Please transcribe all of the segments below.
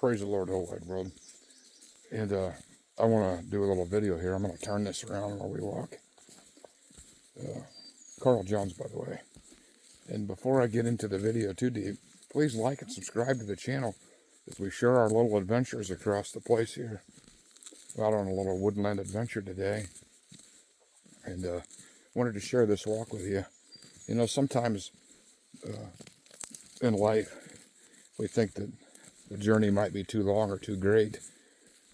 Praise the Lord, whole wide world. And I want to do a little video here. I'm going to turn this around while we walk. Carl Jones, by the way. And before I get into the video too deep, please like and subscribe to the channel as we share our little adventures across the place here. We're out on a little woodland adventure today. And wanted to share this walk with you. You know, sometimes in life, we think that the journey might be too long or too great.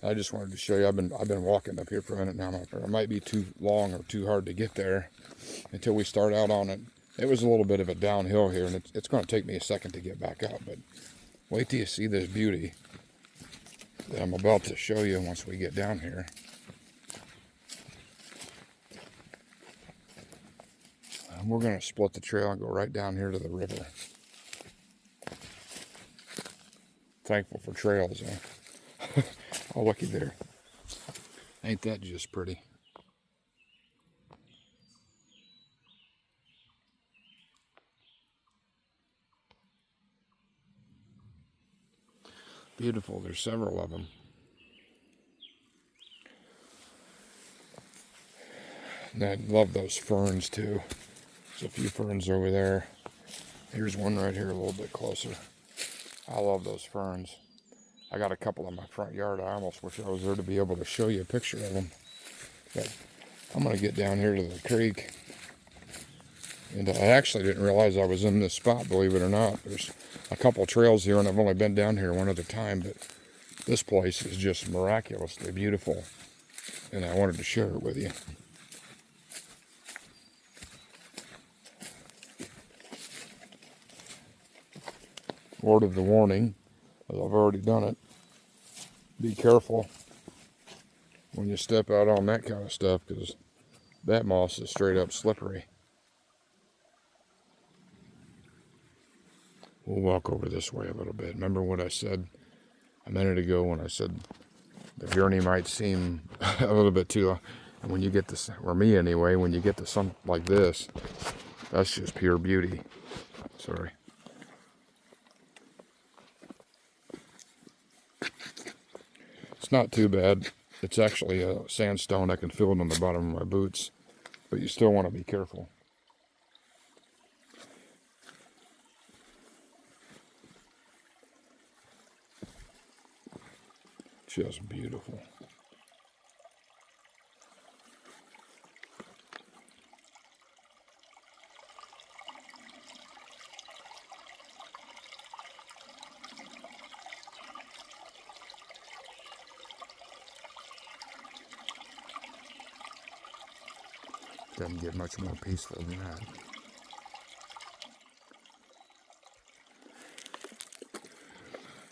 I just wanted to show you, I've been walking up here for a minute now. It might be too long or too hard to get there until we start out on it. It was a little bit of a downhill here, and it's going to take me a second to get back out. But wait till you see this beauty that I'm about to show you once we get down here. And we're going to split the trail and go right down here to the river. Thankful for trails, huh? Oh, looky there. Ain't that just pretty? Beautiful. There's several of them. And I love those ferns too. There's a few ferns over there. Here's one right here a little bit closer. I love those ferns. I got a couple in my front yard. I almost wish I was there to be able to show you a picture of them. But I'm going to get down here to the creek. And I actually didn't realize I was in this spot, believe it or not. There's a couple trails here, and I've only been down here one other time. But this place is just miraculously beautiful. And I wanted to share it with you. Word of the warning, as I've already done it, be careful when you step out on that kind of stuff, because that moss is straight up slippery. We'll walk over this way a little bit. Remember what I said a minute ago when I said the journey might seem a little bit too long. And when you get to, or me anyway, when you get to something like this, that's just pure beauty. Sorry. It's not too bad. It's actually a sandstone. I can feel it on the bottom of my boots, but you still want to be careful. Just beautiful. Doesn't get much more peaceful than that.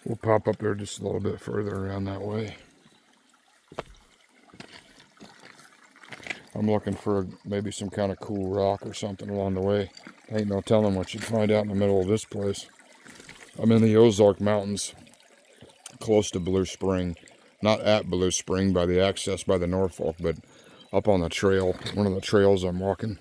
We'll pop up there just a little bit further around that way. I'm looking for maybe some kind of cool rock or something along the way. Ain't no telling what you'd find out in the middle of this place. I'm in the Ozark Mountains, close to Blue Spring. Not at Blue Spring by the access by the Norfolk, but up on the trail, one of the trails I'm walking.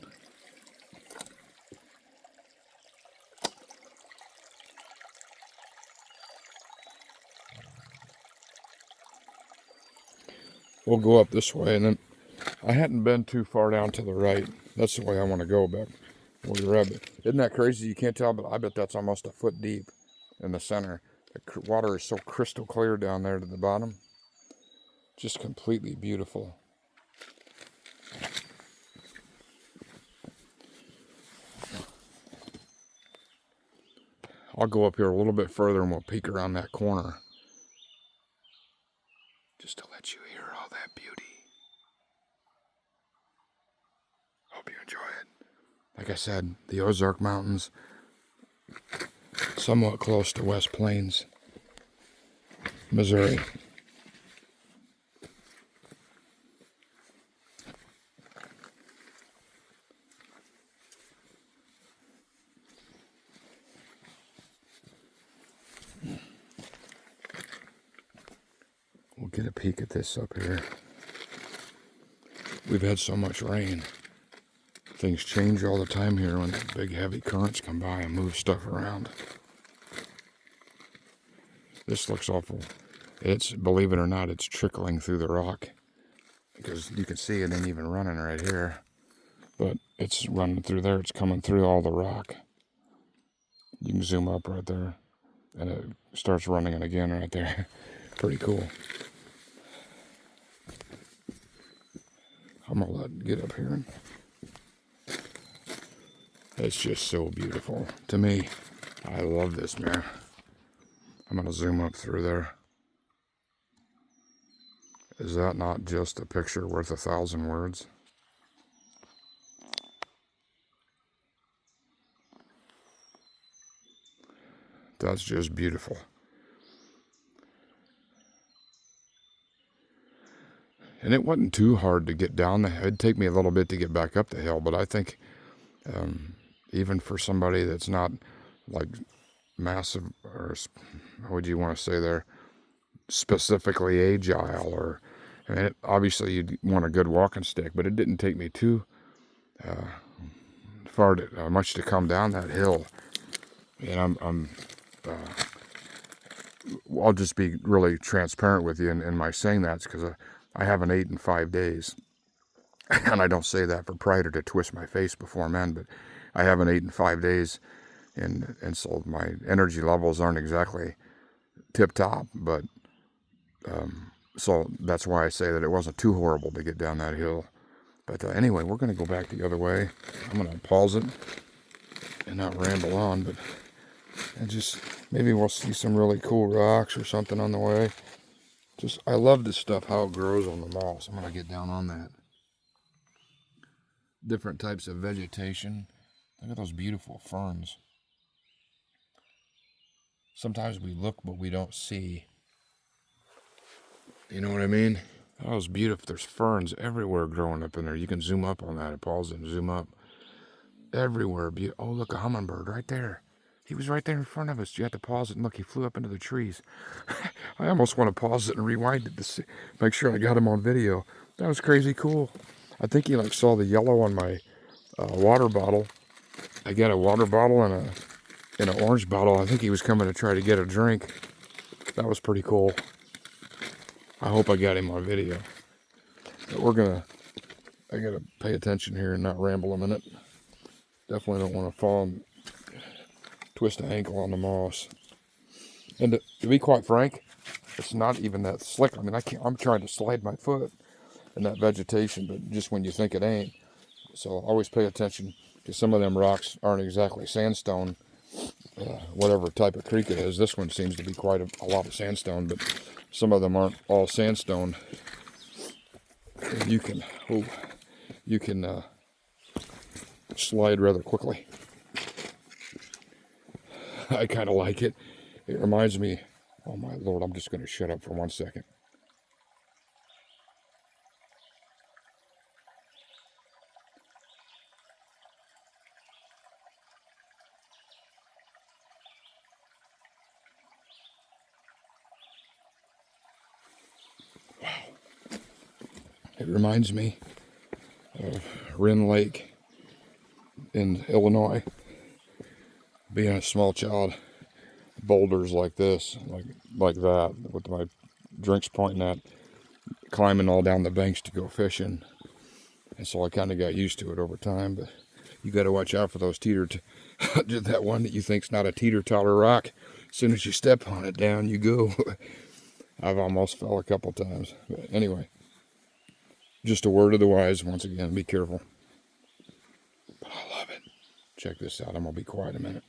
We'll go up this way, and then I hadn't been too far down to the right. That's the way I want to go back where you're at. Isn't that crazy? You can't tell, but I bet that's almost a foot deep in the center. The water is so crystal clear down there to the bottom. Just completely beautiful. I'll go up here a little bit further and we'll peek around that corner. Just to let you hear all that beauty. Hope you enjoy it. Like I said, the Ozark Mountains, somewhat close to West Plains, Missouri. We'll get a peek at this up here. We've had so much rain. Things change all the time here when big heavy currents come by and move stuff around. This looks awful. It's, believe it or not, it's trickling through the rock. Because you can see it ain't even running right here. But it's running through there. It's coming through all the rock. You can zoom up right there. And it starts running it again right there. Pretty cool. I'm going to let it get up here. It's just so beautiful. To me, I love this, man. I'm going to zoom up through there. Is that not just a picture worth 1,000 words? That's just beautiful. And it wasn't too hard to get down the hill. It'd take me a little bit to get back up the hill, but I think even for somebody that's not like massive, or what would you want to say there, specifically agile, or, I mean, obviously you'd want a good walking stick, but it didn't take me too far to, much to come down that hill. And I'll just be really transparent with you in my saying that, because I haven't ate in 5 days. And I don't say that for pride or to twist my face before men, but I haven't eaten 5 days, and so my energy levels aren't exactly tip-top, but so that's why I say that it wasn't too horrible to get down that hill. But anyway, we're going to go back the other way. I'm going to pause it and not ramble on, but and just maybe we'll see some really cool rocks or something on the way. Just, I love this stuff, how it grows on the moss. I'm going to get down on that. Different types of vegetation. Look at those beautiful ferns. Sometimes we look, but we don't see. You know what I mean? That was beautiful. There's ferns everywhere growing up in there. You can zoom up on that. I pause it and zoom up. Everywhere. Oh, look, a hummingbird right there. He was right there in front of us. You have to pause it and look, he flew up into the trees. I almost want to pause it and rewind it to see, make sure I got him on video. That was crazy cool. I think he like saw the yellow on my water bottle. I got a water bottle and an orange bottle. I think he was coming to try to get a drink. That was pretty cool. I hope I got him on video. But I gotta pay attention here and not ramble a minute. Definitely don't want to fall and twist an ankle on the moss. And to be quite frank, it's not even that slick. I mean, I'm trying to slide my foot in that vegetation, but just when you think it ain't. So always pay attention, because some of them rocks aren't exactly sandstone, whatever type of creek it is. This one seems to be quite a lot of sandstone, but some of them aren't all sandstone. And you can slide rather quickly. I kind of like it. It reminds me, oh my Lord, I'm just going to shut up for 1 second. Wow. It reminds me of Wren Lake in Illinois. Being a small child, boulders like this, like that, with my drinks pointing at, climbing all down the banks to go fishing. And so I kind of got used to it over time, but you got to watch out for those just that one that you think's not a teeter-totter rock. As soon as you step on it, down you go. I've almost fell a couple times. But anyway, just a word of the wise once again, be careful. But I love it. Check this out. I'm going to be quiet a minute.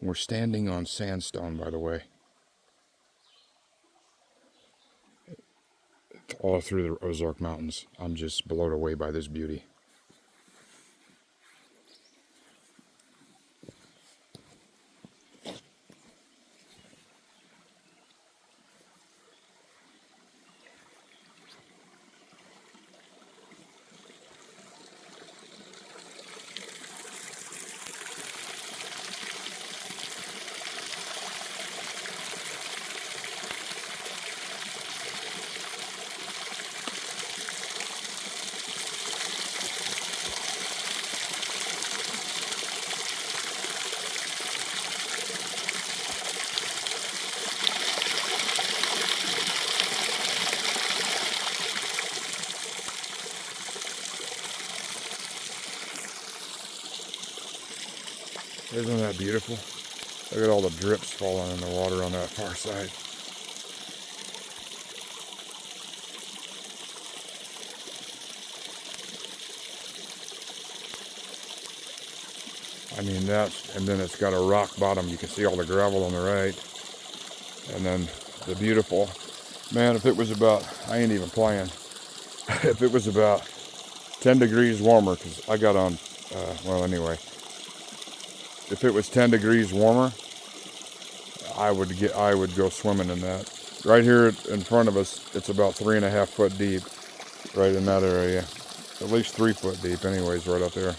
We're standing on sandstone, by the way. All through the Ozark Mountains. I'm just blown away by this beauty. Isn't that beautiful? Look at all the drips falling in the water on that far side. I mean, and then it's got a rock bottom. You can see all the gravel on the right. And then the beautiful, man, if it was about, I ain't even playing. If it was about 10 degrees warmer, because I got on, well, anyway. If it was 10 degrees warmer, I would go swimming in that. Right here in front of us, it's about 3.5 foot deep, right in that area. At least 3 foot deep, anyways, right up there.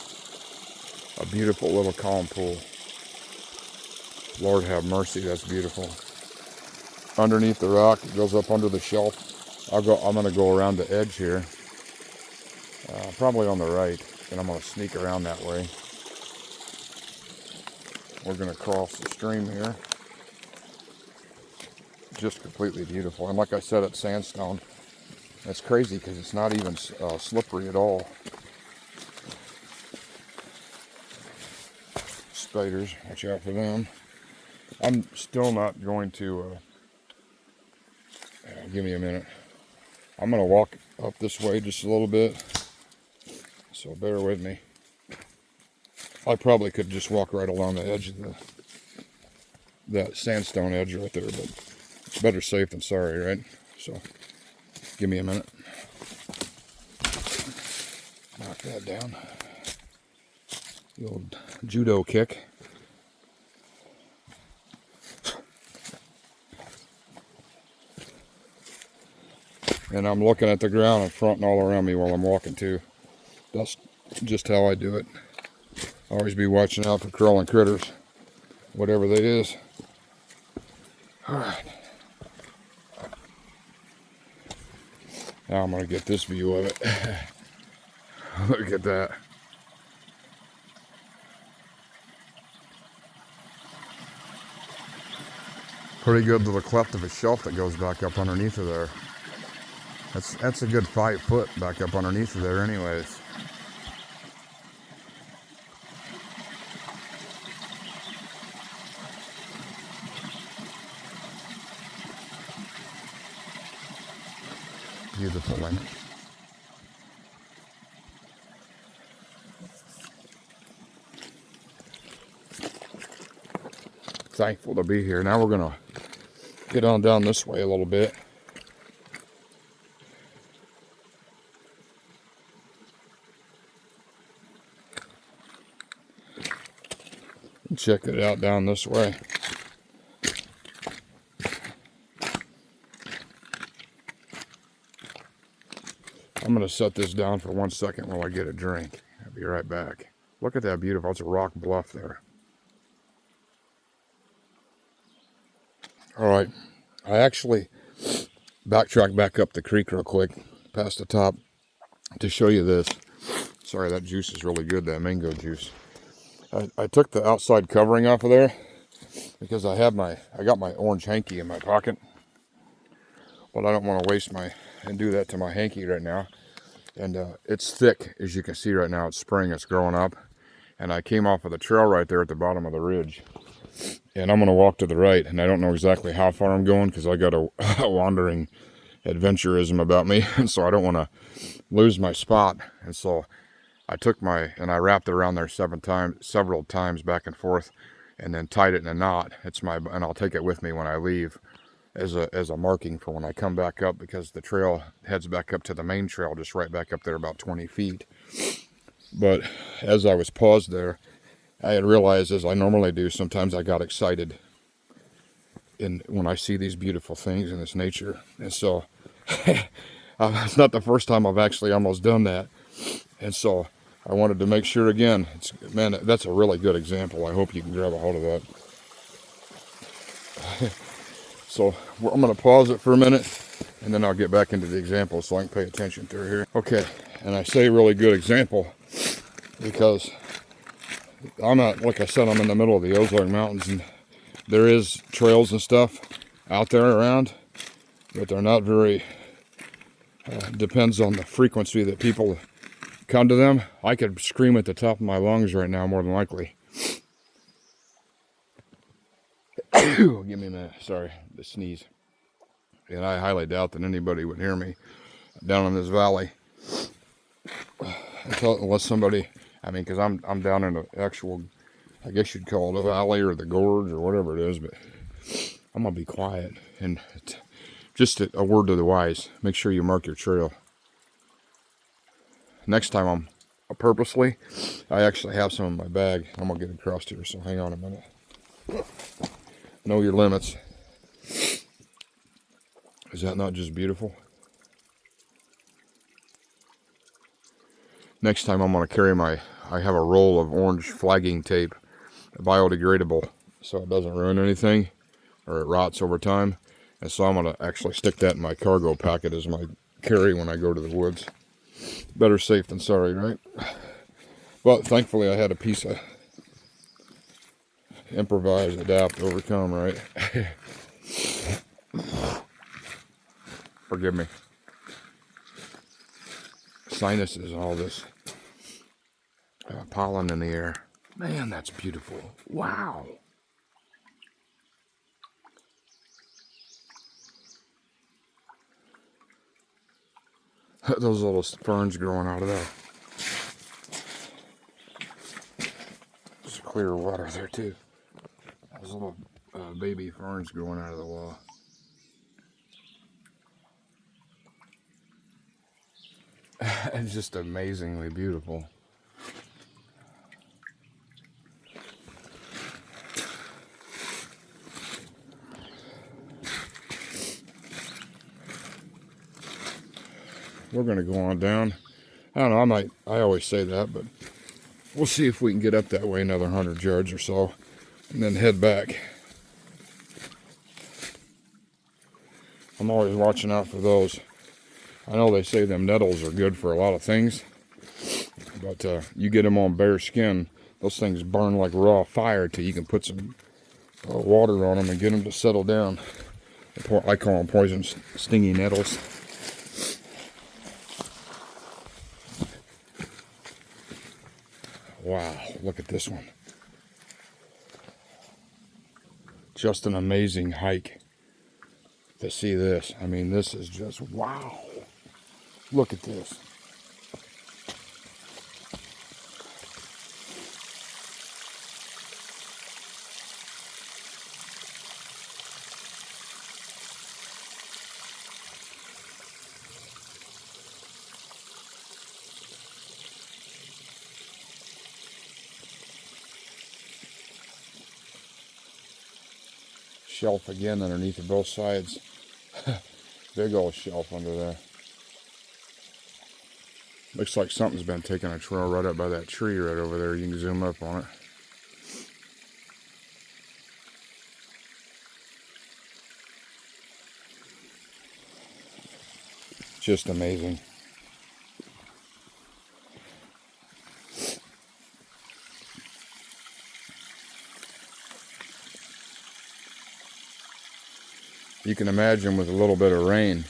A beautiful little calm pool. Lord have mercy, that's beautiful. Underneath the rock, it goes up under the shelf. I'm gonna go around the edge here, probably on the right, and I'm gonna sneak around that way. We're gonna cross the stream here. Just completely beautiful, and like I said, it's sandstone. It's crazy because it's not even slippery at all. Spiders, watch out for them. I'm still not going to, give me a minute. I'm going to walk up this way just a little bit, so bear with me. I probably could just walk right along the edge of that sandstone edge right there, but it's better safe than sorry, right? So, give me a minute. Knock that down. The old judo kick. And I'm looking at the ground in front and all around me while I'm walking too. That's just how I do it. Always be watching out for crawling critters, whatever that is. Alright. Now I'm going to get this view of it. Look at that. Pretty good little cleft of a shelf that goes back up underneath of there. That's a good 5 foot back up underneath of there anyways. Beautiful, isn't it? Thankful to be here. Now we're gonna get on down this way a little bit. And check it out down this way. I'm going to set this down for 1 second while I get a drink. I'll be right back. Look at that beautiful, it's a rock bluff there. Alright, I actually backtracked back up the creek real quick, past the top, to show you this. Sorry, that juice is really good, that mango juice. I took the outside covering off of there, because I got my orange hanky in my pocket. But I don't want to waste and do that to my hanky right now. And it's thick, as you can see right now. It's spring, it's growing up. And I came off of the trail right there at the bottom of the ridge. And I'm going to walk to the right, and I don't know exactly how far I'm going, because I got a wandering adventurism about me. And so I don't want to lose my spot. And so I took and I wrapped it around there several times back and forth, and then tied it in a knot. And I'll take it with me when I leave, as a marking for when I come back up, because the trail heads back up to the main trail, just right back up there about 20 feet. But as I was paused there, I had realized, as I normally do, sometimes I got excited when I see these beautiful things in this nature. And so it's not the first time I've actually almost done that. And so I wanted to make sure again, man, that's a really good example. I hope you can grab a hold of that. So I'm going to pause it for a minute, and then I'll get back into the example so I can pay attention through here. Okay, and I say really good example because like I said, I'm in the middle of the Ozark Mountains, and there is trails and stuff out there around, but they're not very, depends on the frequency that people come to them. I could scream at the top of my lungs right now, more than likely. Give me a minute. Sorry, the sneeze. And I highly doubt that anybody would hear me down in this valley. Unless somebody, I mean, because I'm down in the actual, I guess you'd call it a valley or the gorge or whatever it is, but I'm going to be quiet. And just a word to the wise, make sure you mark your trail. Next time purposely, I actually have some in my bag. I'm going to get across here, so hang on a minute. Know your limits. Is that not just beautiful? Next time I'm going to carry I have a roll of orange flagging tape, biodegradable, so it doesn't ruin anything or it rots over time. And so I'm going to actually stick that in my cargo packet as my carry when I go to the woods. Better safe than sorry, right? But thankfully I had a piece of improvise, adapt, overcome, right? Forgive me. Sinuses and all this pollen in the air. Man, that's beautiful. Wow. Those little ferns growing out of there. There's clear water there too. Those little baby ferns growing out of the wall. It's just amazingly beautiful. We're going to go on down. I don't know, I always say that, but we'll see if we can get up that way another 100 yards or so and then head back. I'm always watching out for those. I know they say them nettles are good for a lot of things, but you get them on bare skin, those things burn like raw fire till you can put some water on them and get them to settle down. I call them poison stingy nettles. Wow, look at this one. Just an amazing hike to see this. I mean, this is just wow. Look at this. Shelf again underneath of both sides. Big old shelf under there. Looks like something's been taking a trail right up by that tree right over there. You can zoom up on it. Just amazing. You can imagine with a little bit of rain,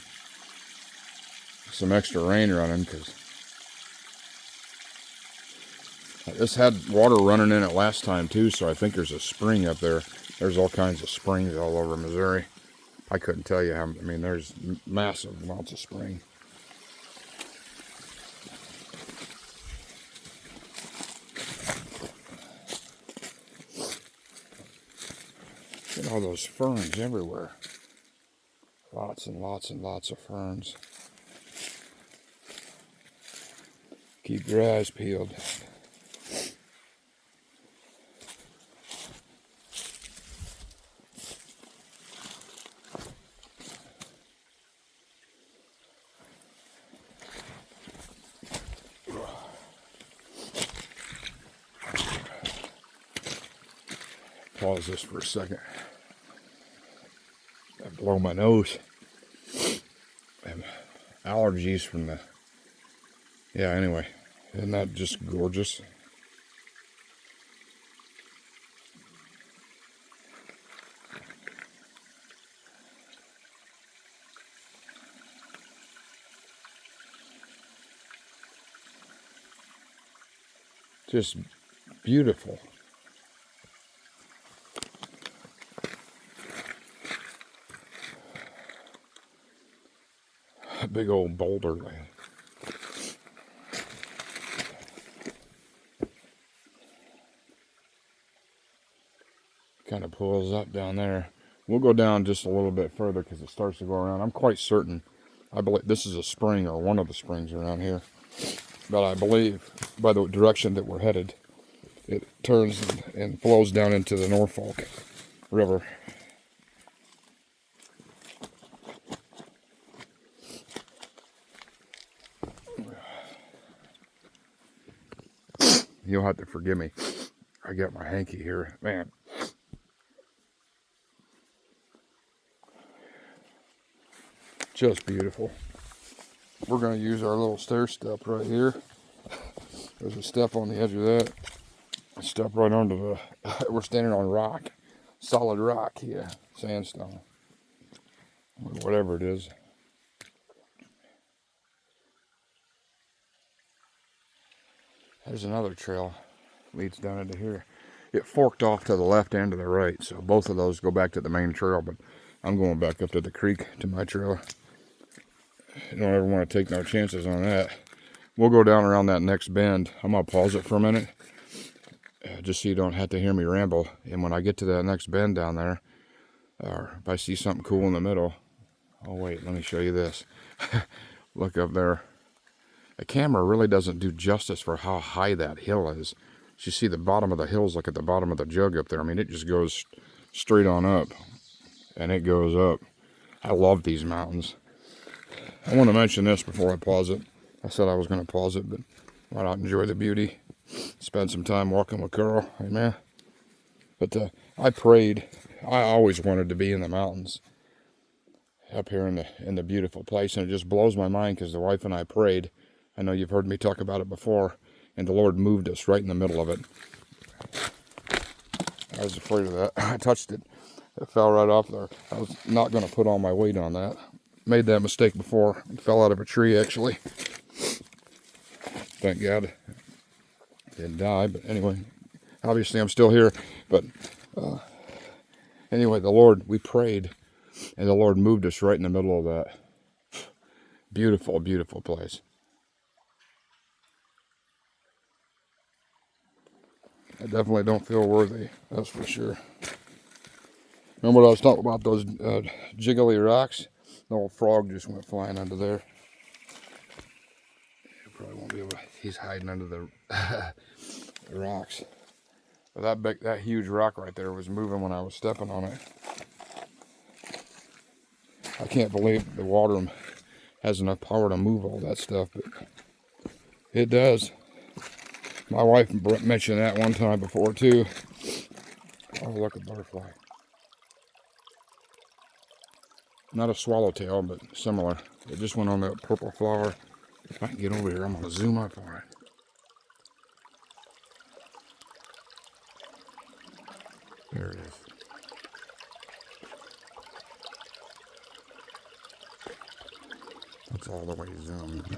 some extra rain running, because this had water running in it last time too, so I think there's a spring up there. There's all kinds of springs all over Missouri. I couldn't tell you how, I mean, there's massive amounts of spring. Look at all those ferns everywhere. Lots and lots and lots of ferns. Keep your eyes peeled. Pause this for a second. I blow my nose. I have allergies from the... Yeah, anyway. Isn't that just gorgeous? Just beautiful. big old boulder. Kind of pulls up down there. We'll go down just a little bit further because it starts to go around. I'm quite certain, I believe this is a spring or one of the springs around here. But I believe by the direction that we're headed, it turns and flows down into the Norfolk River. You'll have to forgive me. I got my hanky here. Man. Just beautiful. We're going to use our little stair step right here. There's a step on the edge of that. Step right onto the... We're standing on rock. Solid rock here. Sandstone. Whatever it is. There's another trail. Leads down into here. It forked off to the left and to the right. So both of those go back to the main trail. But I'm going back up to the creek to my trail. You don't ever want to take no chances on that. We'll go down around that next bend. I'm going to pause it for a minute. Just so you don't have to hear me ramble. And when I get to that next bend down there, or if I see something cool in the middle. Oh wait, let me show you this. Look up there. The camera really doesn't do justice for how high that hill is. You see the bottom of the hills, like at the bottom of the jug up there. I mean, it just goes straight on up. And it goes up. I love these mountains. I want to mention this before I pause it. I said I was going to pause it, but why not enjoy the beauty? Spend some time walking with Carl. Amen. But I prayed. I always wanted to be in the mountains. Up here in the beautiful place. And it just blows my mind because the wife and I prayed. I know you've heard me talk about it before. And the Lord moved us right in the middle of it. I was afraid of that. I touched it. It fell right off there. I was not going to put all my weight on that. Made that mistake before. It fell out of a tree, actually. Thank God. Didn't die, but anyway. Obviously, I'm still here. But anyway, the Lord, we prayed. And the Lord moved us right in the middle of that. Beautiful, beautiful place. I definitely don't feel worthy. That's for sure. Remember what I was talking about, those jiggly rocks? The old frog just went flying under there. You probably won't be able to, he's hiding under the, the rocks. But that huge rock right there was moving when I was stepping on it. I can't believe the water has enough power to move all that stuff, but it does. My wife mentioned that one time before too. Oh, look, a butterfly. Not a swallowtail, but similar. It just went on that purple flower. If I can get over here, I'm going to zoom up on it. There it is. That's all the way zoomed.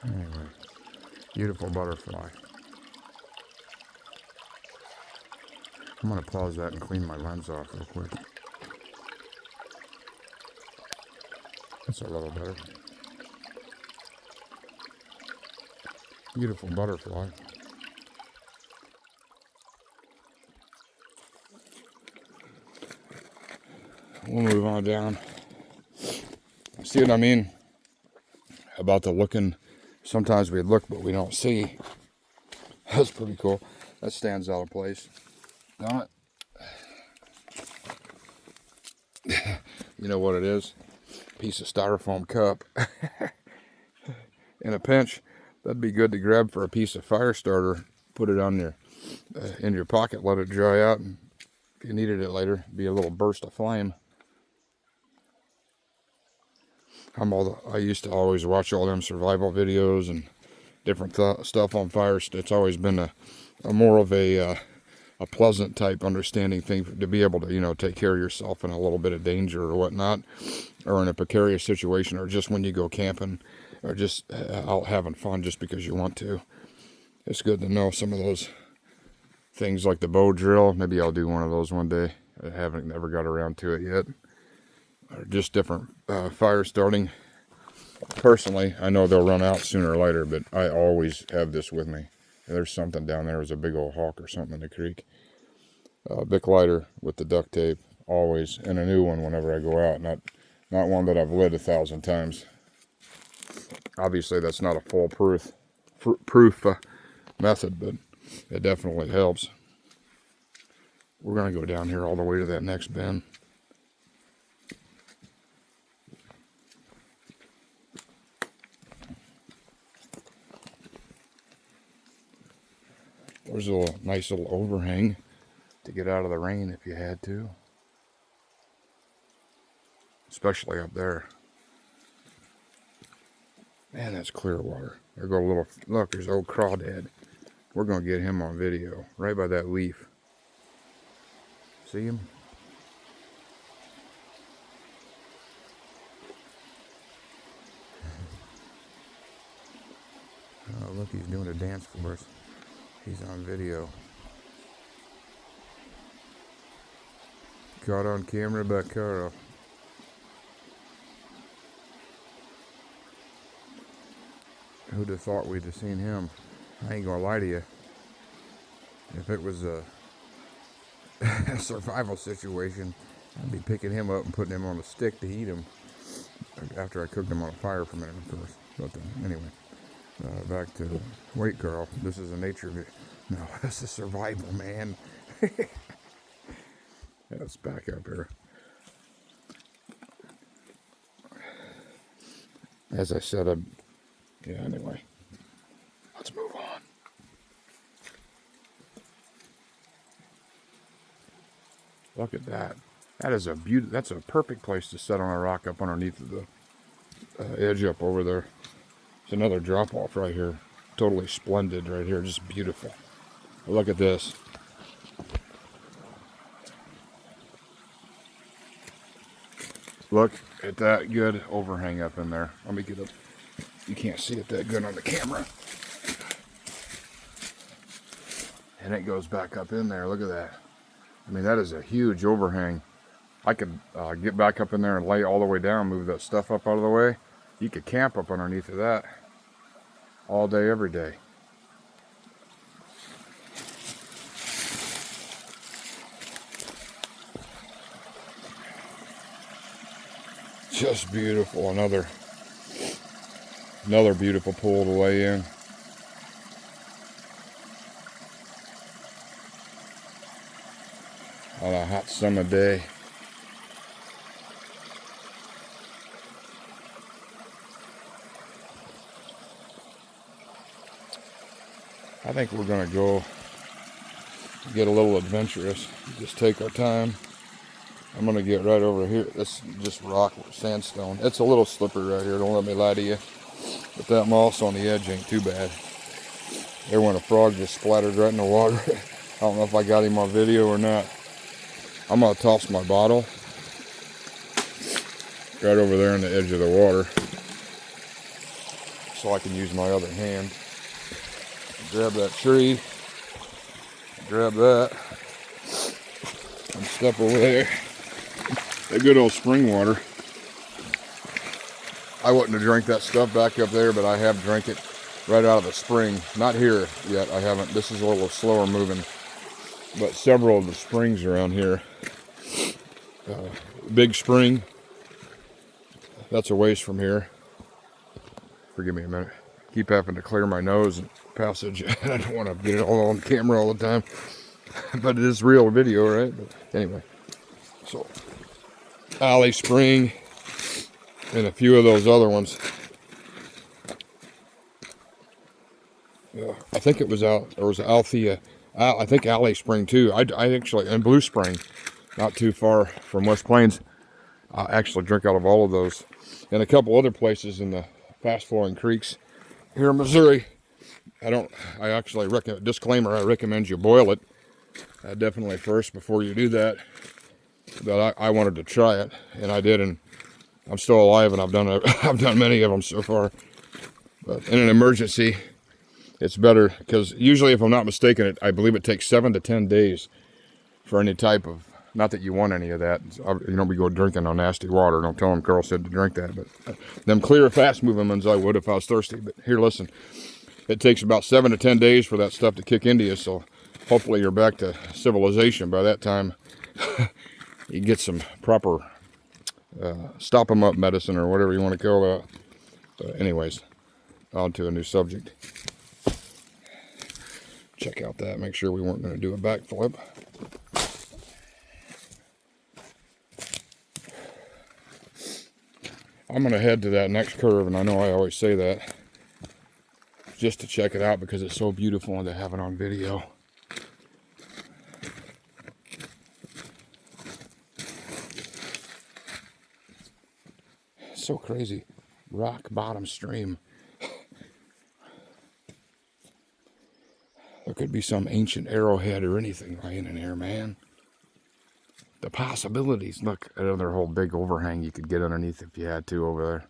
Anyway, beautiful butterfly. I'm going to pause that and clean my lens off real quick. That's a little better. Beautiful butterfly. We'll move on down. See what I mean about the looking? Sometimes we look, but we don't see. That's pretty cool. That stands out of place. Don't it? You know what it is? Piece of styrofoam cup. In a pinch, that'd be good to grab for a piece of fire starter. Put it on in your pocket, let it dry out, and if you needed it later, be a little burst of flame. I used to always watch all them survival videos and different stuff on fire. It's always been a more of a pleasant type understanding thing to be able to, you know, take care of yourself in a little bit of danger or whatnot, or in a precarious situation, or just when you go camping, or just out having fun just because you want to. It's good to know some of those things like the bow drill. Maybe I'll do one of those one day. I haven't never got around to it yet. or just different fire starting. Personally, I know they'll run out sooner or later, but I always have this with me. There's something down there. There's a big old hawk or something in the creek. Bic lighter with the duct tape, always, and a new one whenever I go out. Not one that I've lit 1,000 times. Obviously, that's not a foolproof method, but it definitely helps. We're going to go down here all the way to that next bend. There's a nice little overhang to get out of the rain if you had to. Especially up there. Man, that's clear water. There go a little, look, there's old crawdad. We're going to get him on video, right by that leaf. See him? Oh, look, he's doing a dance for us. He's on video. Caught on camera by Carl. Who'd have thought we'd have seen him? I ain't gonna lie to you. If it was a survival situation, I'd be picking him up and putting him on a stick to eat him. After I cooked him on a fire for a minute, of course. But anyway, back to wait, Carl. This is a nature video. No, this is survival, man. Let's back up here. As I said, yeah, anyway. Let's move on. Look at that. That is that's a perfect place to set on a rock up underneath the edge up over there. It's another drop off right here. Totally splendid right here. Just beautiful. Look at this. Look at that good overhang up in there. Let me get up. You can't see it that good on the camera. And it goes back up in there. Look at that. I mean, that is a huge overhang. I could get back up in there and lay all the way down, move that stuff up out of the way. You could camp up underneath of that all day, every day. Just beautiful. Another beautiful pool to lay in. On a hot summer day. I think we're going to go get a little adventurous. Just take our time. I'm going to get right over here. This is just rock, sandstone. It's a little slippery right here, don't let me lie to you. But that moss on the edge ain't too bad. There went a frog just splattered right in the water. I don't know if I got him on video or not. I'm going to toss my bottle right over there on the edge of the water so I can use my other hand. Grab that tree, grab that, and step over there. The good old spring water. I wouldn't have drank that stuff back up there, but I have drank it right out of the spring. Not here yet, I haven't. This is a little slower moving, but several of the springs around here. Big spring, that's a ways from here. Forgive me a minute. Keep having to clear my nose and passage. I don't want to get it all on camera all the time, but it is real video, right? But anyway, so Alley Spring and a few of those other ones. I think it was there was Althea. I think Alley Spring too. I actually, and Blue Spring, not too far from West Plains. I actually drink out of all of those, and a couple other places in the fast flowing creeks here in Missouri. I actually recommend, disclaimer, I recommend you boil it definitely first before you do that. But I wanted to try it, and I did, and I'm still alive, and I've done many of them so far. But in an emergency, it's better, because usually, if I'm not mistaken, I believe it takes 7 to 10 days for any type of Not that you want any of that. You don't be go drinking no nasty water. Don't tell them Carl said to drink that. But them clear, fast-moving ones I would if I was thirsty. But here, listen. It takes about 7 to 10 days for that stuff to kick into you. So hopefully you're back to civilization by that time. You get some proper stop 'em up medicine or whatever you want to call that. But anyways, on to a new subject. Check out that. Make sure we weren't going to do a backflip. I'm going to head to that next curve, and I know I always say that, just to check it out because it's so beautiful and to have it on video. So crazy. Rock bottom stream. There could be some ancient arrowhead or anything lying in here, man. The possibilities. Look, another whole big overhang you could get underneath if you had to over there.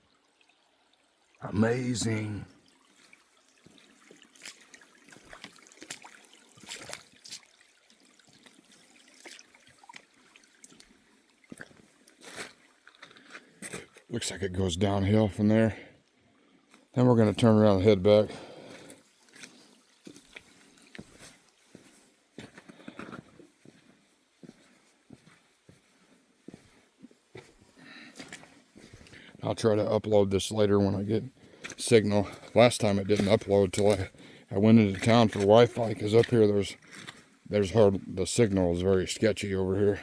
Amazing. Looks like it goes downhill from there. Then we're going to turn around and head back. I'll try to upload this later when I get signal. Last time it didn't upload till I went into town for Wi-Fi, because up here the signal is very sketchy over here.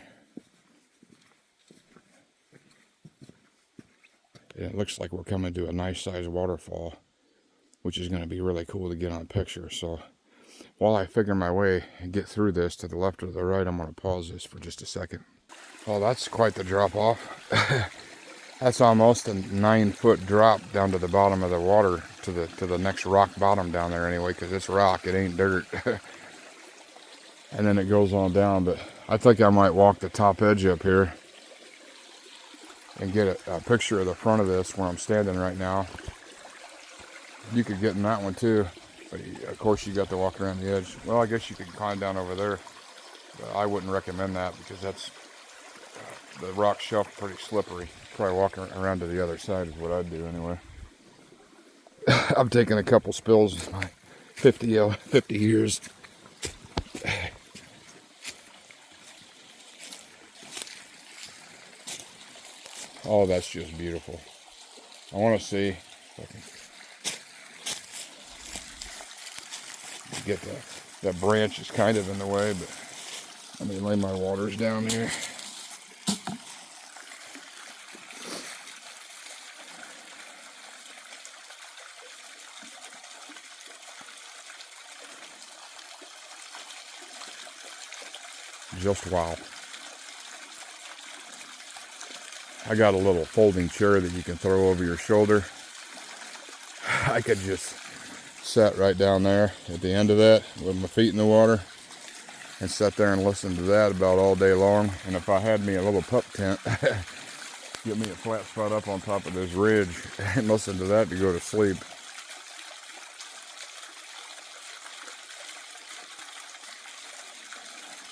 And it looks like we're coming to a nice sized waterfall, which is going to be really cool to get on a picture. So while I figure my way and get through this to the left or the right, I'm going to pause this for just a second. Oh, that's quite the drop off. That's almost a 9-foot drop down to the bottom of the water, to the next rock bottom down there anyway, because it's rock, it ain't dirt. And then it goes on down, but I think I might walk the top edge up here and get a picture of the front of this where I'm standing right now. You could get in that one too, but of course you got to walk around the edge. Well, I guess you could climb down over there, but I wouldn't recommend that because that's the rock shelf pretty slippery. Probably walking around to the other side is what I'd do anyway. I've taken a couple spills in my 50 years. Oh, that's just beautiful. I want to see if I can get that branch is kind of in the way, but let me lay my waters down here. Just wow. I got a little folding chair that you can throw over your shoulder. I could just sit right down there at the end of that with my feet in the water and sit there and listen to that about all day long. And if I had me a little pup tent, get me a flat spot up on top of this ridge and listen to that to go to sleep.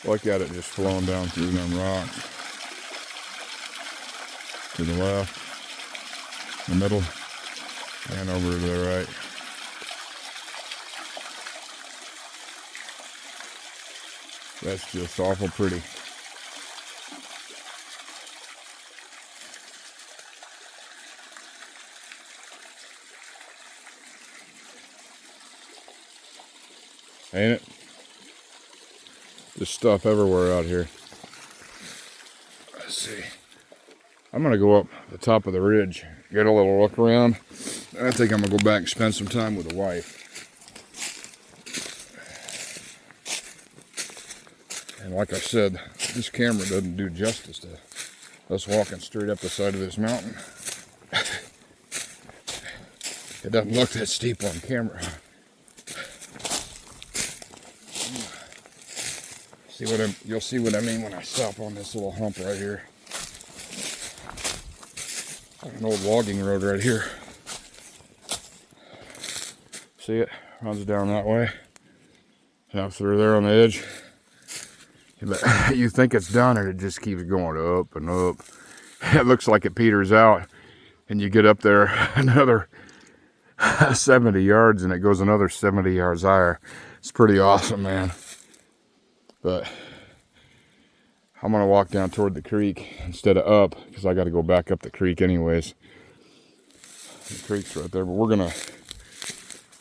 Look at it just flowing down through them rocks. To the left, the middle, and over to the right. That's just awful pretty. Ain't it? Just stuff everywhere out here. Let's see. I'm going to go up the top of the ridge, get a little look around. I think I'm going to go back and spend some time with the wife. And like I said, this camera doesn't do justice to us walking straight up the side of this mountain. It doesn't look that steep on camera. You'll see what I mean when I stop on this little hump right here. An old logging road right here. See it? Runs down that way. And up through there on the edge. But you think it's done and it just keeps going up and up. It looks like it peters out, and you get up there another 70 yards and it goes another 70 yards higher. It's pretty awesome, man. But I'm gonna walk down toward the creek instead of up, because I got to go back up the creek anyways. The creek's right there, but we're gonna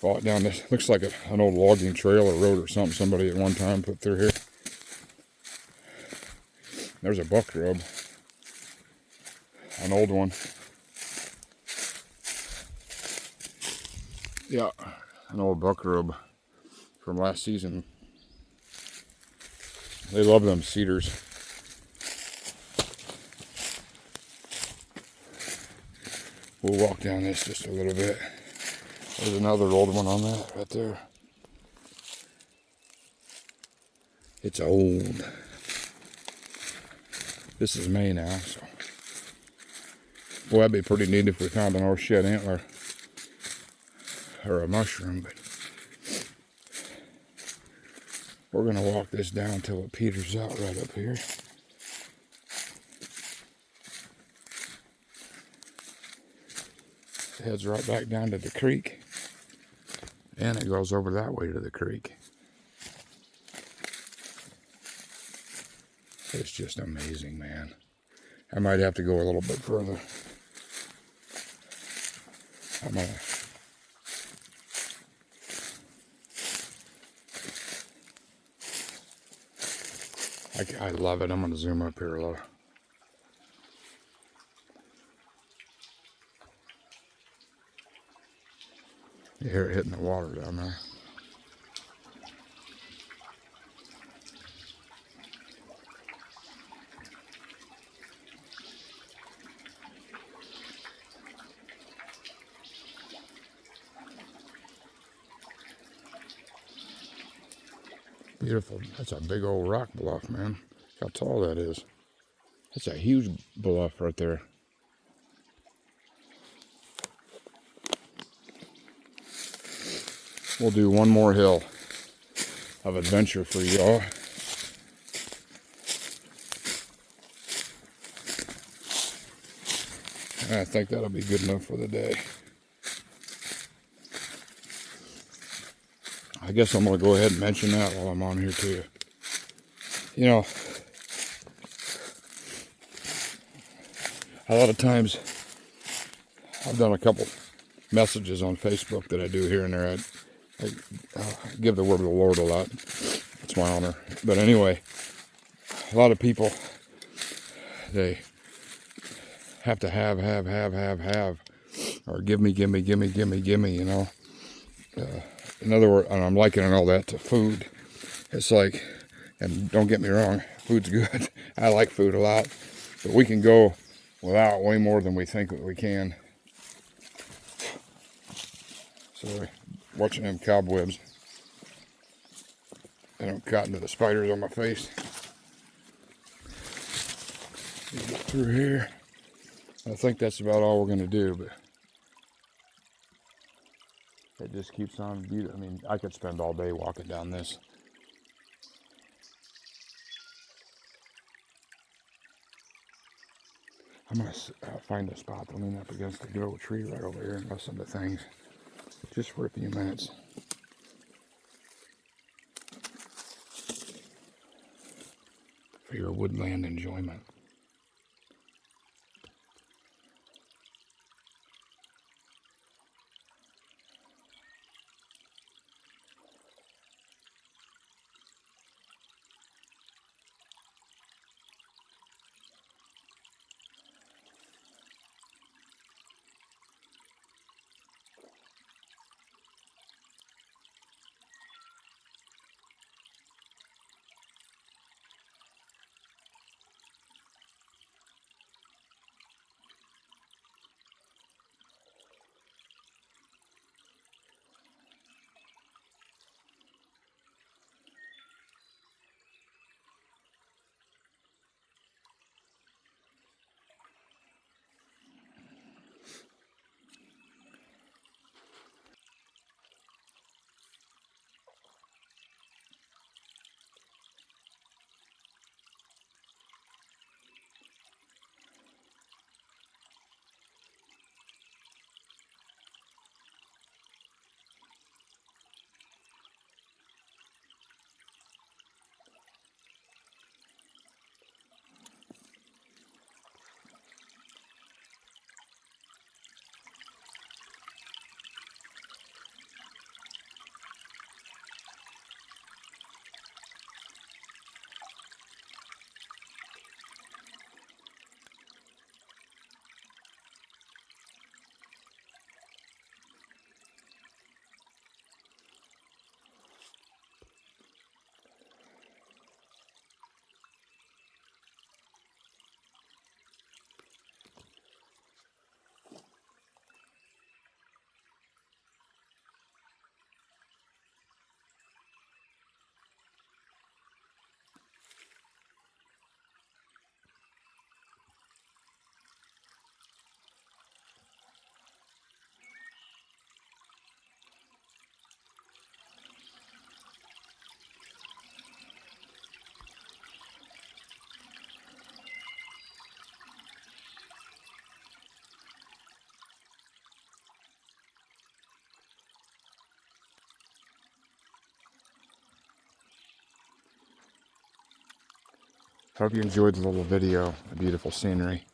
walk down this. Looks like an old logging trail or road or something somebody at one time put through here. There's a buck rub, an old one. Yeah, an old buck rub from last season. They love them cedars. We'll walk down this just a little bit. There's another old one on that right there. It's old. This is May now, so. Boy, that'd be pretty neat if we found an old shed antler or a mushroom, but we're gonna walk this down until it peters out right up here. It heads right back down to the creek, and it goes over that way to the creek. It's just amazing, man. I might have to go a little bit further. I'm gonna I love it. I'm gonna zoom up here a little. You hear it hitting the water down there. Beautiful. That's a big old rock bluff, man. How tall that is. That's a huge bluff right there. We'll do one more hill of adventure for y'all. I think that'll be good enough for the day. I guess I'm going to go ahead and mention that while I'm on here too. You know, a lot of times I've done a couple messages on Facebook that I do here and there. I give the word of the Lord a lot. It's my honor. But anyway, a lot of people, they have to have, or give me, you know. In other words, and I'm likening all that to food. It's like, and don't get me wrong, food's good. I like food a lot, but we can go without way more than we think that we can. Sorry, watching them cobwebs. I don't got into the spiders on my face. Get through here. I think that's about all we're going to do, but it just keeps on beautiful. I mean, I could spend all day walking down this. I'm going to find a spot to lean up against the good old tree right over here and listen to things just for a few minutes. For your woodland enjoyment. Hope you enjoyed the little video, the beautiful scenery.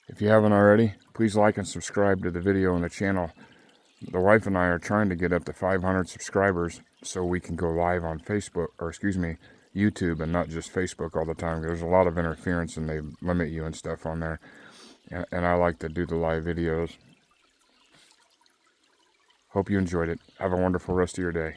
If you haven't already, please like and subscribe to the video and the channel. The wife and I are trying to get up to 500 subscribers so we can go live on Facebook, or excuse me, YouTube, and not just Facebook all the time. There's a lot of interference and they limit you and stuff on there. And I like to do the live videos. Hope you enjoyed it. Have a wonderful rest of your day.